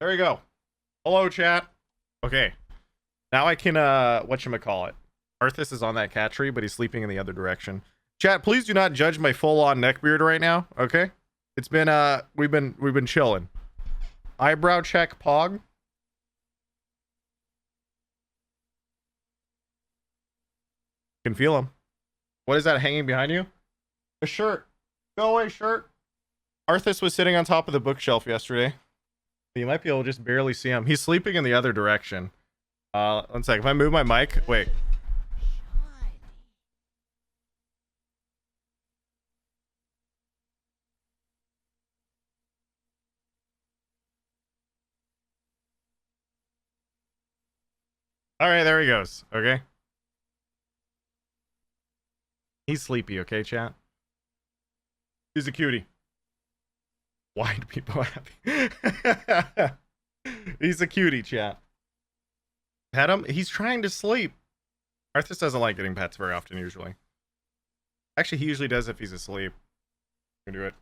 There we go. Hello, chat. Okay. Now I can, whatchamacallit. Arthas is on that cat tree, but he's sleeping in the other direction. Chat, please do not judge my full-on neckbeard right now, okay? It's been, we've been chilling. Eyebrow check, Pog. Can feel him. What is that hanging behind you? A shirt. Go away, shirt. Arthas was sitting on top of the bookshelf yesterday. You might be able to just barely see him. He's sleeping in the other direction. One sec. If I move my mic, wait. All right, there he goes. Okay. He's sleepy, okay, chat? He's a cutie. Why do people happy? He's a cutie, chat. Pet him? He's trying to sleep. Arthas doesn't like getting pets very often, usually. Actually, he usually does if he's asleep. You can do it.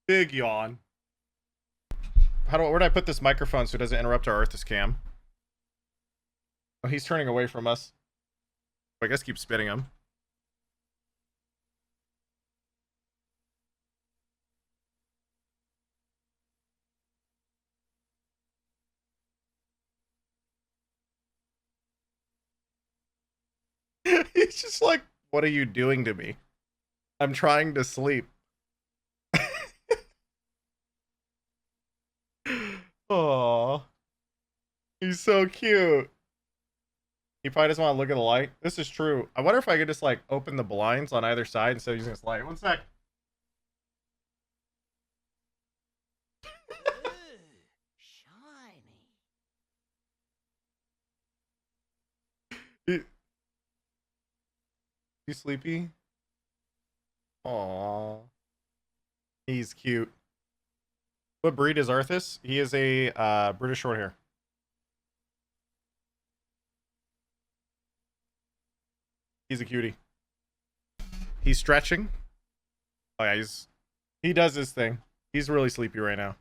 Big yawn. Where do I put this microphone so it doesn't interrupt our Arthas cam? Oh, he's turning away from us. I guess keep spitting him. He's just like, what are you doing to me? I'm trying to sleep. Aww. He's so cute. He probably doesn't want to look at the light. This is true. I wonder if I could just like open the blinds on either side instead of using this light. One sec. Shiny. You sleepy? Aww. He's cute. What breed is Arthas? He is a British Shorthair. He's a cutie. He's stretching. Oh yeah, he does his thing. He's really sleepy right now.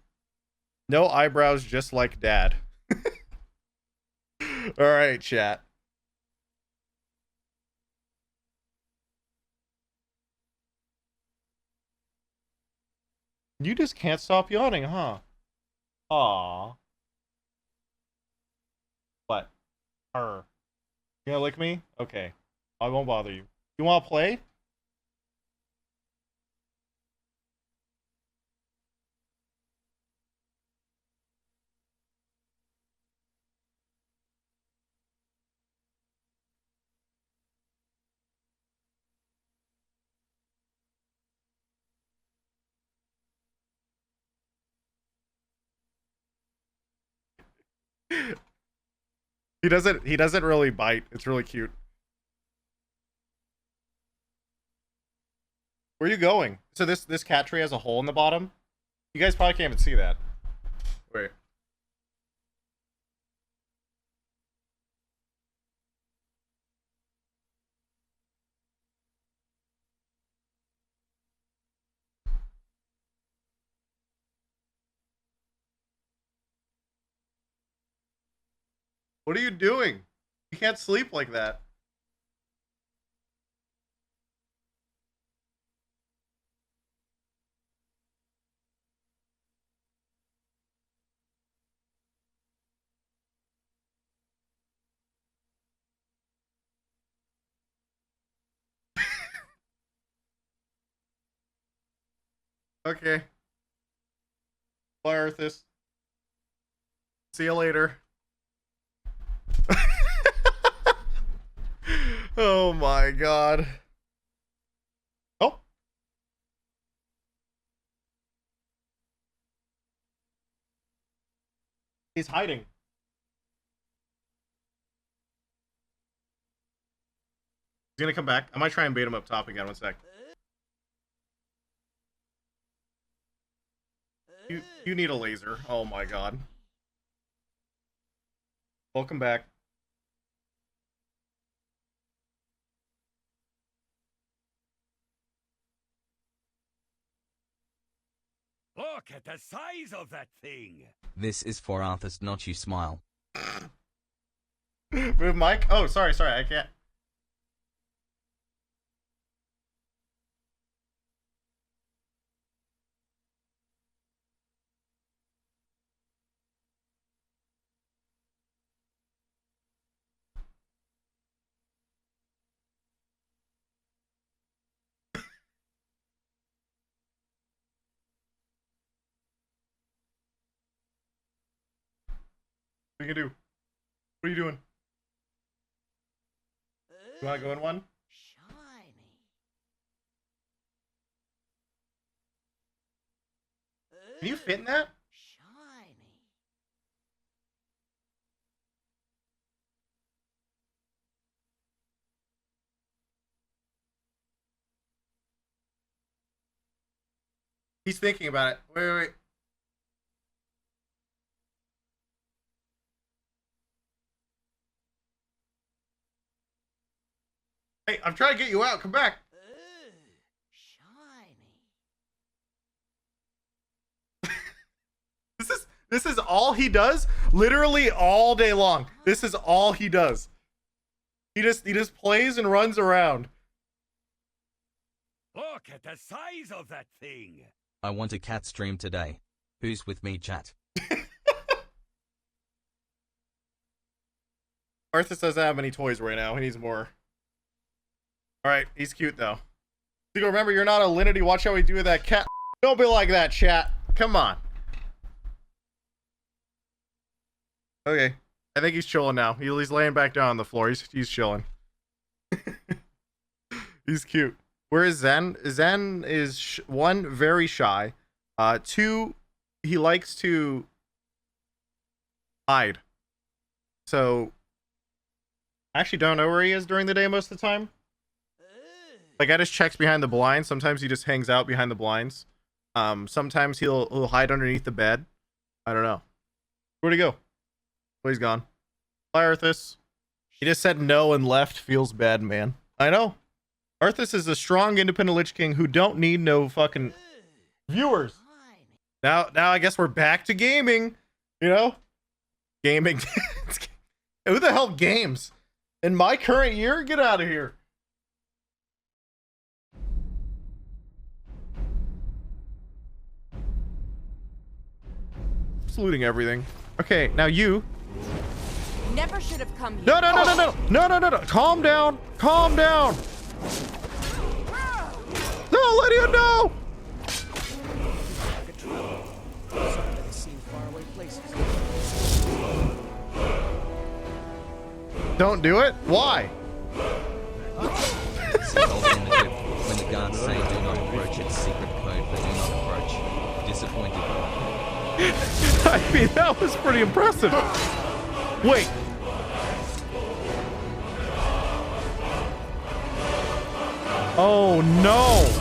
No eyebrows, just like dad. All right, chat. You just can't stop yawning, huh? Aw. What? Her. You gonna lick me? Okay. I won't bother you. You wanna play? He doesn't really bite. It's really cute. Where are you going? So this cat tree has a hole in the bottom? You guys probably can't even see that. Wait. What are you doing? You can't sleep like that. Okay. Bye, Arthas. See you later. Oh my god. Oh. He's hiding. He's gonna come back. I might try and bait him up top again. One sec. You need a laser. Oh my god. Welcome back. Look at the size of that thing. This is for Arthas, not you, smile. Move mic. Oh, sorry, I can't. What are you gonna do? What are you doing? You wanna go in one? Shiny. Can you fit in that? Shiny. He's thinking about it. Wait. Hey, I'm trying to get you out. Come back. Shiny. This is all he does, literally all day long. This is all he does. He just plays and runs around. Look at the size of that thing. I want a cat stream today. Who's with me, chat? Arthas doesn't have any toys right now. He needs more. All right, he's cute though. Seagull, remember, you're not a Linity. Watch how we do that cat. Don't be like that, chat. Come on. Okay, I think he's chilling now. He's laying back down on the floor. He's chilling. He's cute. Where is Zen? Zen is one, very shy. Two, he likes to hide. So I actually don't know where he is during the day most of the time. Like, I just checks behind the blinds. Sometimes he just hangs out behind the blinds. Sometimes he'll hide underneath the bed. I don't know. Where'd he go? Oh, he's gone. Bye, Arthas. He just said no and left. Feels bad, man. I know. Arthas is a strong, independent Lich King who don't need no fucking viewers. Now I guess we're back to gaming. You know? Gaming. Who the hell games? In my current year? Get out of here. Looting everything. Okay, now you. Never should have come here. No. Calm down. Calm down. No, Lydia, no. Don't do it. Why? When the guards say do not approach, it's secret code for do not approach. Disappointed. I mean, that was pretty impressive. Wait. Oh no.